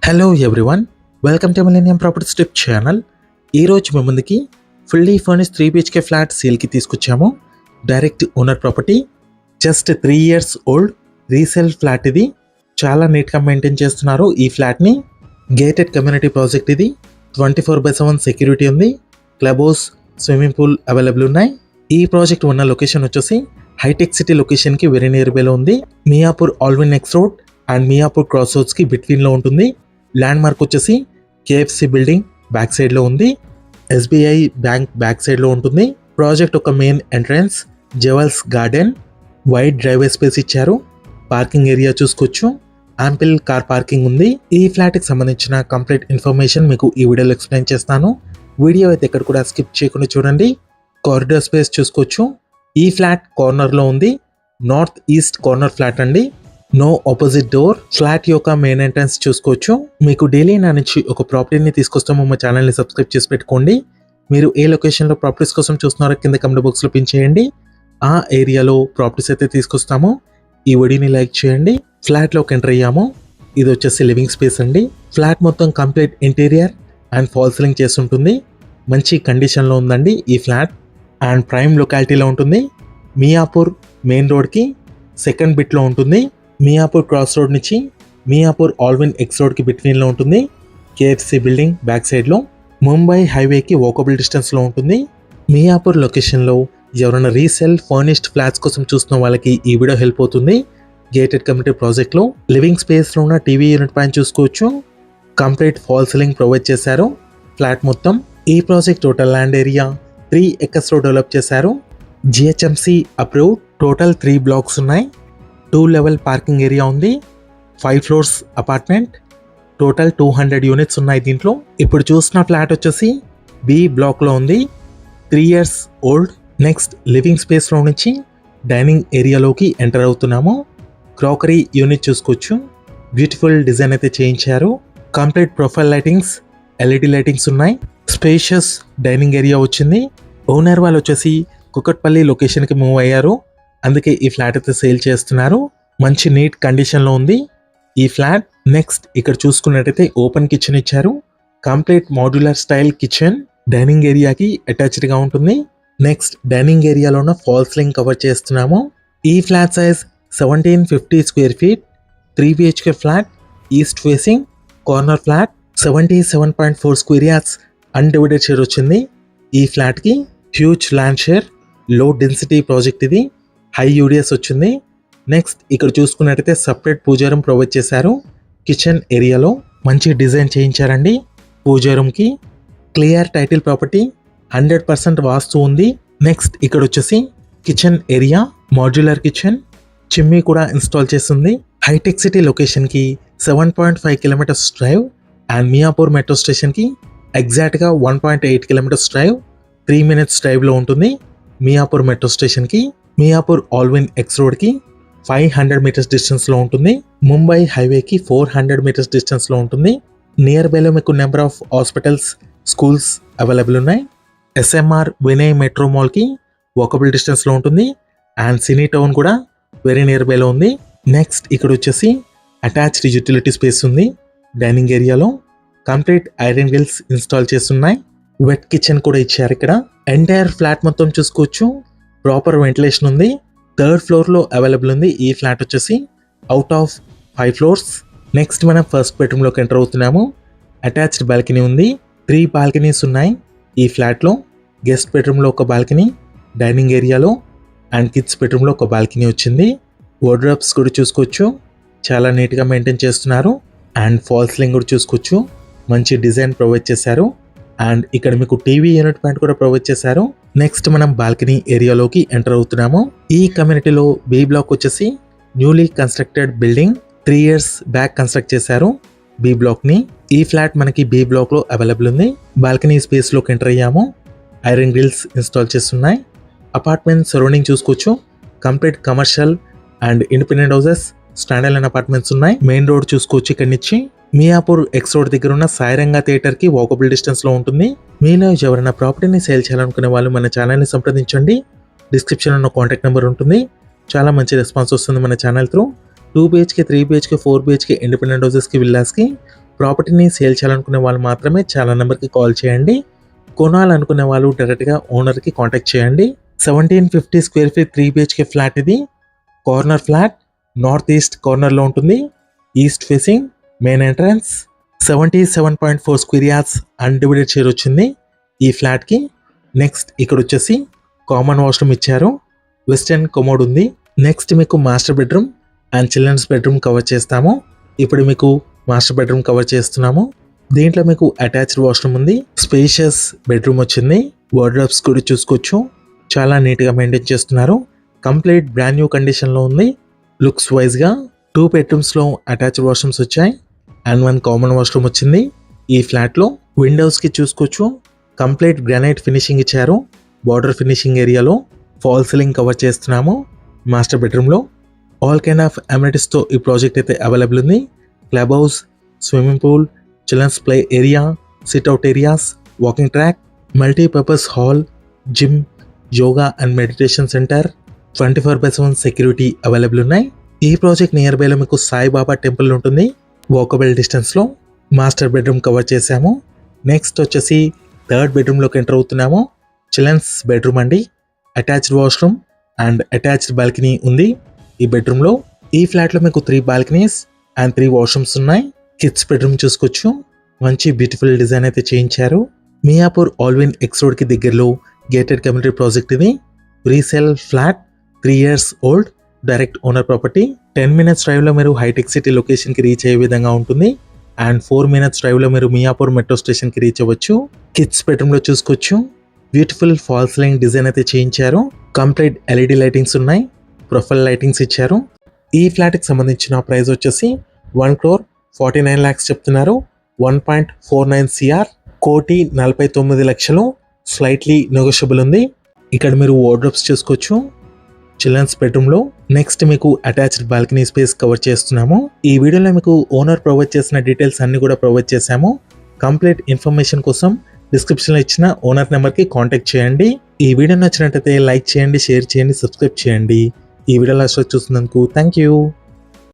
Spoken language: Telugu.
Hello everyone, welcome to millennium properties tip channel. ఈరోజు మీ ముందుకి ఫుల్లీ ఫర్నిష్ 3 BHK ఫ్లాట్ సేల్కి తీసుకొచ్చాము. Direct owner property, just 3 years old resale flat. ఇది చాలా నీట్గా మెయింటైన్ చేస్తున్నారు. ఈ ఫ్లాట్ని గేటెడ్ కమ్యూనిటీ ప్రాజెక్ట్. ఇది 24/7 సెక్యూరిటీ ఉంది. Club house, swimming pool available ఉన్నాయి. ఈ ప్రాజెక్ట్ ఉన్న లొకేషన్ వచ్చేసి హైటెక్ సిటీ లొకేషన్కి వెరీ నియర్ బైలో ఉంది. Miyapur Allwyn next road and Miyapur cross రోడ్స్కి బిట్వీన్లో ఉంటుంది. ల్యాండ్ మార్క్ వచ్చేసి KFC బిల్డింగ్ బ్యాక్ సైడ్లో ఉంది. SBI బ్యాంక్ బ్యాక్ సైడ్లో ఉంటుంది. ప్రాజెక్ట్ ఒక main entrance, jewels garden, wide driveway space ఇచ్చారు. పార్కింగ్ ఏరియా చూసుకోవచ్చు. యాంపిల్ కార్ పార్కింగ్ ఉంది. ఈ ఫ్లాట్కి సంబంధించిన కంప్లీట్ ఇన్ఫర్మేషన్ మీకు ఈ వీడియోలో ఎక్స్ప్లెయిన్ చేస్తాను. వీడియో అయితే ఎక్కడ కూడా స్కిప్ చేయకుండా చూడండి. కారిడార్ స్పేస్ చూసుకోవచ్చు. ఈ ఫ్లాట్ కార్నర్లో ఉంది. నార్త్ ఈస్ట్ కార్నర్ ఫ్లాట్ అండి. No opposite door. ఫ్లాట్ యొక్క మెయిన్ ఎంట్రన్స్ చూసుకోవచ్చు. మీకు డైలీ నా నుంచి ఒక ప్రాపర్టీని తీసుకొస్తాము. మా ఛానల్ని సబ్స్క్రైబ్ చేసి పెట్టుకోండి. మీరు ఏ లొకేషన్లో ప్రాపర్టీస్ కోసం చూస్తున్నారో కింద కమెంట్ బాక్స్లో పిన్ చేయండి. ఆ ఏరియాలో ప్రాపర్టీస్ అయితే తీసుకొస్తాము. ఈ వీడియోని లైక్ చేయండి. ఫ్లాట్లోకి ఎంటర్ అయ్యాము. ఇది వచ్చేసి లివింగ్ స్పేస్ అండి. ఫ్లాట్ మొత్తం complete interior and fall ceiling చేసి ఉంటుంది. మంచి కండిషన్లో ఉందండి ఈ ఫ్లాట్. అండ్ ప్రైమ్ లొకాలిటీలో ఉంటుంది. మియాపూర్ మెయిన్ రోడ్కి సెకండ్ బిట్లో ఉంటుంది. మియాపూర్ క్రాస్ రోడ్ నుంచి మియాపూర్ ఆల్విన్ ఎక్స్ రోడ్కి బిట్వీన్లో ఉంటుంది. KFC బిల్డింగ్ బ్యాక్ సైడ్లో. ముంబై హైవేకి వాకబుల్ డిస్టెన్స్లో ఉంటుంది. మియాపూర్ లొకేషన్లో ఎవరైనా రీసేల్ ఫర్నిష్డ్ ఫ్లాట్స్ కోసం చూస్తున్న వాళ్ళకి ఈ వీడియో హెల్ప్ అవుతుంది. గేటెడ్ కమ్యూనిటీ ప్రాజెక్ట్లో లివింగ్ స్పేస్లో ఉన్న టీవీ యూనిట్ పైన చూసుకోవచ్చు. కంప్లీట్ ఫాల్ సీలింగ్ ప్రొవైడ్ చేశారు ఫ్లాట్ మొత్తం. ఈ project total land area 3 acres develop చేశారు. GHMC approve. టోటల్ 3 blocks ఉన్నాయి. 2 level పార్కింగ్ ఏరియా ఉంది. 5 floors అపార్ట్మెంట్. టోటల్ 200 units ఉన్నాయి దీంట్లో. ఇప్పుడు చూసిన ఫ్లాట్ వచ్చేసి B బ్లాక్లో ఉంది. 3 years ఓల్డ్. నెక్స్ట్ లివింగ్ స్పేస్లో నుంచి డైనింగ్ ఏరియాలోకి ఎంటర్ అవుతున్నాము. క్రాకరీ యూనిట్ చూసుకోవచ్చు. బ్యూటిఫుల్ డిజైన్ అయితే చేయించారు. Complete profile lightings, LED lightings ఉన్నాయి. స్పేషియస్ డైనింగ్ ఏరియా వచ్చింది. ఓనర్ వాళ్ళు వచ్చేసి కుకట్పల్లి లొకేషన్కి మూవ్ అయ్యారు. అందుకే ఈ ఫ్లాట్ అయితే సేల్ చేస్తున్నారు. మంచి నీట్ కండిషన్లో ఉంది ఈ ఫ్లాట్. నెక్స్ట్ ఇక్కడ చూసుకున్నట్టయితే ఓపెన్ కిచెన్ ఇచ్చారు. Complete modular style kitchen dining ఏరియాకి అటాచ్డ్గా ఉంటుంది. నెక్స్ట్ డైనింగ్ ఏరియాలో ఉన్న ఫాల్ సీలింగ్ కవర్ చేస్తున్నాము. ఈ flat size 1750 square feet, 3 BHK flat, east facing corner flat. 77.4 square yards undivided share వచ్చింది ఈ ఫ్లాట్కి. Huge land share, low density project ఇది. హై UDS వచ్చింది. నెక్స్ట్ ఇక్కడ చూసుకున్నట్టయితే సపరేట్ పూజారం ప్రొవైడ్ చేశారు. కిచెన్ ఏరియాలో మంచి డిజైన్ చేయించారండి పూజారంకి. క్లియర్ టైటిల్ ప్రాపర్టీ, 100% వాస్తు ఉంది. నెక్స్ట్ ఇక్కడ వచ్చేసి kitchen area, modular kitchen, chimney కూడా ఇన్స్టాల్ చేస్తుంది. హైటెక్ సిటీ లొకేషన్కి 7.5 kilometers drive and Miyapur metro స్టేషన్కి ఎగ్జాక్ట్గా 1.8 kilometers డ్రైవ్. 3 minutes డ్రైవ్లో ఉంటుంది మియాపూర్ మెట్రో స్టేషన్కి. మియాపూర్ ఆల్విన్ ఎక్స్ రోడ్కి 500 meters డిస్టెన్స్లో ఉంటుంది. ముంబై హైవేకి 400 meters డిస్టెన్స్లో ఉంటుంది. నియర్ బైలో మీకు number of hospitals, schools available ఉన్నాయి. SMR వినయ్ మెట్రో మాల్కి వాకబుల్ డిస్టెన్స్లో ఉంటుంది. అండ్ సినీ టౌన్ కూడా వెరీ నియర్ బైలో ఉంది. నెక్స్ట్ ఇక్కడ వచ్చేసి అటాచ్డ్ యూటిలిటీ స్పేస్ ఉంది డైనింగ్ ఏరియాలో. కంప్లీట్ ఐరన్ గ్రిల్స్ ఇన్స్టాల్ చేస్తున్నాయి. వెట్ కిచెన్ కూడా ఇచ్చారు ఇక్కడ. ఎంటైర్ ఫ్లాట్ మొత్తం చూసుకోవచ్చు. ప్రాపర్ వెంటిలేషన్ ఉంది. 3rd floorలో అవైలబుల్ ఉంది ఈ ఫ్లాట్ వచ్చేసి. Out of 5 floors. నెక్స్ట్ మనం ఫస్ట్ బెడ్రూమ్లోకి ఎంటర్ అవుతున్నాము. అటాచ్డ్ బాల్కనీ ఉంది. 3 balconies ఉన్నాయి ఈ ఫ్లాట్లో. గెస్ట్ బెడ్రూమ్లో ఒక బాల్కనీ, డైనింగ్ ఏరియాలో అండ్ కిడ్స్ బెడ్రూమ్లో ఒక బాల్కనీ వచ్చింది. వార్డ్రోబ్స్ కూడా చూసుకోవచ్చు. చాలా నీట్గా మెయింటైన్ చేస్తున్నారు. అండ్ ఫాల్ సీలింగ్ కూడా చూసుకోవచ్చు. మంచి డిజైన్ ప్రొవైడ్ చేశారు. అండ్ ఇక్కడ మీకు టీవీ యూనిట్ పాయింట్ కూడా ప్రొవైడ్ చేశారు. నెక్స్ట్ మనం బాల్కనీ ఏరియాలోకి ఎంటర్ అవుతున్నాము. ఈ కమ్యూనిటీలో B బ్లాక్ వచ్చేసి newly constructed building. 3 years back construct చేశారు B బ్లాక్ని. ఈ ఫ్లాట్ మనకి B బ్లాక్లో అవైలబుల్ ఉంది. బాల్కనీ స్పేస్లోకి ఎంటర్ అయ్యాము. ఐరన్ గ్రిల్స్ ఇన్స్టాల్ చేస్తున్నాయి. అపార్ట్మెంట్ సరౌండింగ్ చూసుకోవచ్చు. Complete commercial and independent houses, standard apartments ఉన్నాయి. మెయిన్ రోడ్ చూసుకోవచ్చు. ఇక్కడి నుంచి మియాపూర్ ఎక్స్ రోడ్ దగ్గర ఉన్న సాయిరంగా థియేటర్కి వాకబుల్ డిస్టెన్స్లో ఉంటుంది. మీలో ఎవరైనా ప్రాపర్టీని సేల్ చేయాలనుకునే వాళ్ళు మన ఛానల్ని సంప్రదించండి. డిస్క్రిప్షన్లో ఉన్న కాంటాక్ట్ నెంబర్ ఉంటుంది. చాలా మంచి రెస్పాన్స్ వస్తుంది మన channel through. 2 BHK, 3 BHK, 4 BHK independent హౌసెస్కి, విల్లాస్కి ప్రాపర్టీని సేల్ చేయాలనుకునే వాళ్ళు మాత్రమే చాలా నెంబర్కి కాల్ చేయండి. కొనాలనుకునే వాళ్ళు డైరెక్ట్గా ఓనర్కి కాంటాక్ట్ చేయండి. 1750 స్క్వేర్ ఫీట్ 3 BHK ఫ్లాట్ ఇది. కార్నర్ ఫ్లాట్, నార్త్ ఈస్ట్ కార్నర్లో ఉంటుంది. East facing, main entrance. 77.4 square yards undivided share వచ్చింది ఈ ఫ్లాట్కి. నెక్స్ట్ ఇక్కడ వచ్చేసి కామన్ వాష్రూమ్ ఇచ్చారు. వెస్టర్న్ కమోడ్ ఉంది. నెక్స్ట్ మీకు master bedroom and children's bedroom cover చేస్తాము. ఇప్పుడు మీకు మాస్టర్ బెడ్రూమ్ కవర్ చేస్తున్నాము. దీంట్లో మీకు అటాచ్డ్ వాష్రూమ్ ఉంది. స్పేషియస్ బెడ్రూమ్ వచ్చింది. వార్డ్రోబ్స్ కూడా చూసుకోవచ్చు. చాలా నీట్గా మెయింటైన్ చేస్తున్నారు. కంప్లీట్ బ్రాండ్ న్యూ కండిషన్లో ఉంది. లుక్స్ వైజ్గా 2 బెడ్రూమ్స్లో అటాచ్డ్ వాష్రూమ్స్ వచ్చాయి అండ్ 1 కామన్ వాష్రూమ్ వచ్చింది. ఈ ఫ్లాట్లో విండోస్కి చూసుకోవచ్చు. కంప్లీట్ గ్రానైట్ ఫినిషింగ్ ఇచ్చారు. బార్డర్ ఫినిషింగ్ ఏరియాలో ఫాల్ సీలింగ్ కవర్ చేస్తున్నాము. మాస్టర్ బెడ్రూమ్లో ఆల్ కైండ్ ఆఫ్ అమ్యూనిటీస్తో ఈ ప్రాజెక్ట్ అయితే అవైలబుల్ ఉంది. Club house, swimming pool, children's play area, sit out areas, walking track, multipurpose hall, gym, yoga and meditation centre, 24/7 security available ఉన్నాయి. ఈ ప్రాజెక్ట్ నియర్ బైలో మీకు సాయిబాబా టెంపుల్ ఉంటుంది. వాకబుల్ డిస్టెన్స్లో మాస్టర్ బెడ్రూమ్ కవర్ చేశాము. నెక్స్ట్ వచ్చేసి 3rd బెడ్రూమ్లోకి ఎంటర్ అవుతున్నాము. చిల్డ్రన్స్ బెడ్రూమ్ అండి. Attached washroom and attached balcony ఉంది ఈ బెడ్రూమ్లో. ఈ ఫ్లాట్లో మీకు 3 బాల్కనీస్ అండ్ 3 వాష్రూమ్స్ ఉన్నాయి. కిడ్స్ బెడ్రూమ్ చూసుకోవచ్చు. మంచి బ్యూటిఫుల్ డిజైన్ అయితే చేయించారు. మియాపూర్ ఆల్విన్ ఎక్స్ రోడ్కి దగ్గరలో గేటెడ్ కమ్యూనిటీ ప్రాజెక్ట్ ఇది. Resale flat, 3 years old, direct owner property. 10 minutes డ్రైవ్లో మీరు హైటెక్ సిటీ లొకేషన్కి రీచ్ అయ్యే విధంగా ఉంటుంది అండ్ 4 minutes డ్రైవ్లో మీరు మియాపూర్ మెట్రో స్టేషన్కి రీచ్ అవ్వచ్చు. కిడ్స్ బెడ్రూమ్లో చూసుకోవచ్చు. బ్యూటిఫుల్ ఫాల్ సీలింగ్ డిజైన్ అయితే చేయించారు. కంప్లీట్ LED లైటింగ్స్ ఉన్నాయి. ప్రొఫైల్ లైటింగ్స్ ఇచ్చారు. ఈ ఫ్లాట్కి సంబంధించిన ప్రైస్ వచ్చేసి 1,49 lakhs చెప్తున్నారు. 1.49 CR, 1,49,00,000. స్లైట్లీ నెగోషియబుల్ ఉంది. ఇక్కడ మీరు వార్డ్రోబ్స్ చూసుకోవచ్చు చిల్డ్రన్స్ బెడ్రూమ్లో. నెక్స్ట్ మీకు అటాచ్డ్ బాల్కనీ స్పేస్ కవర్ చేస్తున్నాము. ఈ వీడియోలో మీకు ఓనర్ ప్రొవైడ్ చేసిన డీటెయిల్స్ అన్ని కూడా ప్రొవైడ్ చేశాము. కంప్లీట్ ఇన్ఫర్మేషన్ కోసం డిస్క్రిప్షన్లో ఇచ్చిన ఓనర్ నెంబర్కి కాంటాక్ట్ చేయండి. ఈ వీడియో నచ్చినట్టయితే లైక్ చేయండి, షేర్ చేయండి, సబ్స్క్రైబ్ చేయండి. ఈ వీడియో లాస్ట్లో చూస్తున్నందుకు థ్యాంక్ యూ.